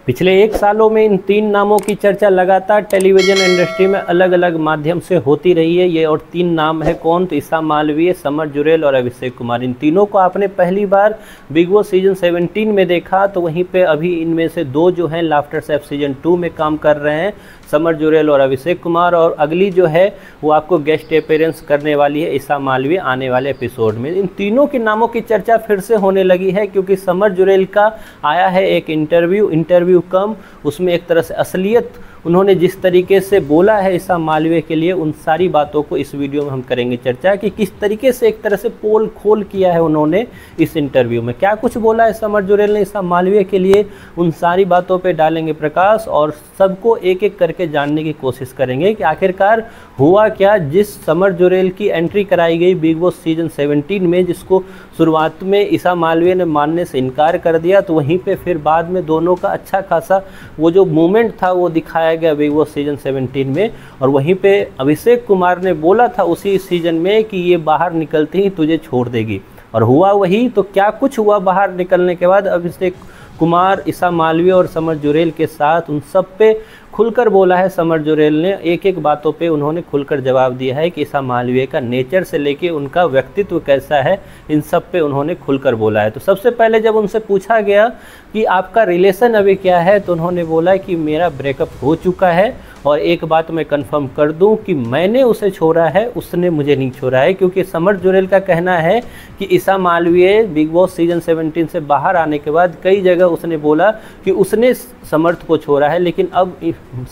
पिछले 1 सालों में इन 3 नामों की चर्चा लगातार टेलीविज़न इंडस्ट्री में अलग अलग माध्यम से होती रही है। ये और 3 नाम है कौन? तो ईसा मालवीय, समर जुरेल और अभिषेक कुमार। इन तीनों को आपने पहली बार बिग बॉस सीजन 17 में देखा, तो वहीं पे अभी इनमें से 2 जो हैं लाफ्टर शेफ सीजन 2 में काम कर रहे हैं, समर जुरेल और अभिषेक कुमार। और अगली जो है वो आपको गेस्ट अपीयरेंस करने वाली है ईसा मालवीय आने वाले एपिसोड में। इन तीनों के नामों की चर्चा फिर से होने लगी है क्योंकि समर जुरेल का आया है एक इंटरव्यू कम, उसमें एक तरह से असलियत उन्होंने जिस तरीके से बोला है ईसा मालवीय के लिए, उन सारी बातों को इस वीडियो में हम करेंगे चर्चा कि किस तरीके से एक तरह से पोल खोल किया है उन्होंने इस इंटरव्यू में, क्या कुछ बोला है समर जुरेल ने ईसा मालवीय के लिए। उन सारी बातों पे डालेंगे प्रकाश और सबको एक एक करके जानने की कोशिश करेंगे कि आखिरकार हुआ क्या। जिस समर जुरेल की एंट्री कराई गई बिग बॉस सीजन 17 में, जिसको शुरुआत में ईसा मालवीय ने मानने से इनकार कर दिया, तो वहीं पे फिर बाद में दोनों का अच्छा खासा वो जो मूवमेंट था वो दिखाया गया बिग बॉस सीजन 17 में। और वहीं पे अभिषेक कुमार ने बोला था उसी सीजन में कि ये बाहर निकलते ही तुझे छोड़ देगी, और हुआ वही। तो क्या कुछ हुआ बाहर निकलने के बाद? अभिषेक कुमार ईसा मालवीय और समर जुरेल के साथ उन सब पे खुलकर बोला है समर जुरेल ने। एक एक बातों पे उन्होंने खुलकर जवाब दिया है कि ईसा मालवीय का नेचर से लेके उनका व्यक्तित्व कैसा है, इन सब पे उन्होंने खुलकर बोला है। तो सबसे पहले जब उनसे पूछा गया कि आपका रिलेशन अभी क्या है, तो उन्होंने बोला कि मेरा ब्रेकअप हो चुका है, और एक बात मैं कंफर्म कर दूं कि मैंने उसे छोड़ा है, उसने मुझे नहीं छोड़ा है। क्योंकि समर जुरेल का कहना है कि ईसा मालवीय बिग बॉस सीजन 17 से बाहर आने के बाद कई जगह उसने बोला कि उसने समर्थ को छोड़ा है, लेकिन अब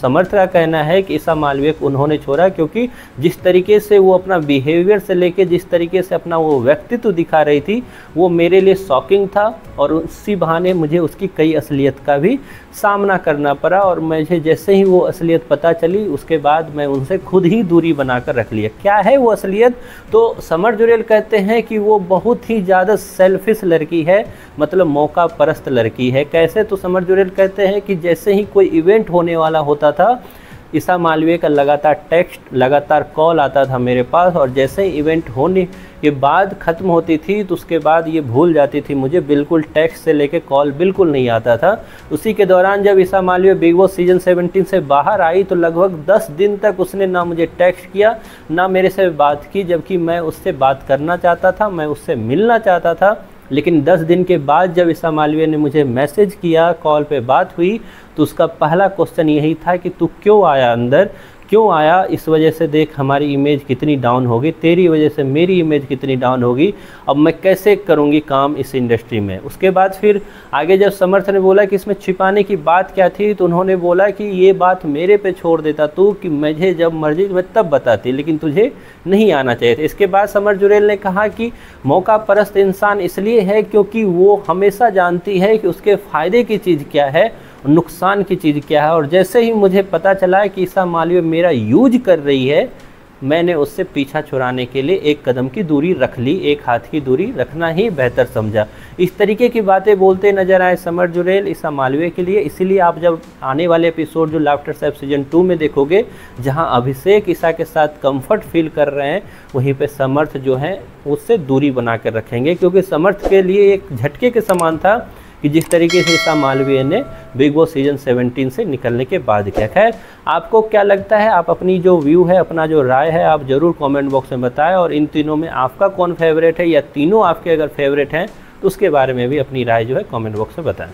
समर्थ का कहना है कि ईसा मालवीय को उन्होंने छोड़ा, क्योंकि जिस तरीके से वो अपना बिहेवियर से लेके जिस तरीके से अपना वो व्यक्तित्व दिखा रही थी वो मेरे लिए शॉकिंग था, और उसी बहाने मुझे उसकी कई असलियत का भी सामना करना पड़ा। और मुझे जैसे ही वो असलियत पता चली उसके बाद मैं उनसे खुद ही दूरी बनाकर रख लिया। क्या है वो असलियत? तो समर जुरेल कहते हैं कि वो बहुत ही ज़्यादा सेल्फिश लड़की है, मतलब मौका परस्त लड़की है। कैसे? तो समर जुरेल कहते हैं कि जैसे ही कोई इवेंट होने वाला होता था, ईसा मालवीय का लगातार टेक्स्ट, लगातार कॉल आता था मेरे पास, और जैसे ही इवेंट होने के बाद ख़त्म होती थी तो उसके बाद ये भूल जाती थी मुझे, बिल्कुल टेक्स्ट से लेके कॉल बिल्कुल नहीं आता था। उसी के दौरान जब ईसा मालवीय बिग बॉस सीजन 17 से बाहर आई तो लगभग 10 दिन तक उसने ना मुझे टेक्स्ट किया ना मेरे से बात की, जबकि मैं उससे बात करना चाहता था, मैं उससे मिलना चाहता था। लेकिन 10 दिन के बाद जब ईसा मालवीय ने मुझे मैसेज किया, कॉल पे बात हुई, तो उसका पहला क्वेश्चन यही था कि तू क्यों आया अंदर, क्यों आया? इस वजह से देख हमारी इमेज कितनी डाउन होगी, तेरी वजह से मेरी इमेज कितनी डाउन होगी, अब मैं कैसे करूंगी काम इस इंडस्ट्री में। उसके बाद फिर आगे जब समर्थ ने बोला कि इसमें छिपाने की बात क्या थी, तो उन्होंने बोला कि ये बात मेरे पे छोड़ देता तू, कि मुझे जब मर्जी मैं तब बताती, लेकिन तुझे नहीं आना चाहिए था। इसके बाद समर जुरेल ने कहा कि मौका परस्त इंसान इसलिए है क्योंकि वो हमेशा जानती है कि उसके फ़ायदे की चीज़ क्या है, नुकसान की चीज़ क्या है। और जैसे ही मुझे पता चला कि ईसा मालवीय मेरा यूज कर रही है, मैंने उससे पीछा छुड़ाने के लिए एक कदम की दूरी रख ली, एक हाथ की दूरी रखना ही बेहतर समझा। इस तरीके की बातें बोलते नजर आए समर जुरेल ईसा मालवीय के लिए। इसीलिए आप जब आने वाले एपिसोड जो लाफ्टर शेफ सीजन 2 में देखोगे, जहां अभिषेक ईसा के साथ कंफर्ट फील कर रहे हैं, वहीं पे समर्थ जो है उससे दूरी बना कर रखेंगे, क्योंकि समर्थ के लिए एक झटके के समान था कि जिस तरीके से ईसा मालवीय ने बिग बॉस सीजन 17 से निकलने के बाद किया। खैर, आपको क्या लगता है? आप अपनी जो व्यू है, अपना जो राय है, आप ज़रूर कमेंट बॉक्स में बताएं, और इन तीनों में आपका कौन फेवरेट है, या तीनों आपके अगर फेवरेट हैं तो उसके बारे में भी अपनी राय जो है कमेंट बॉक्स में बताएं।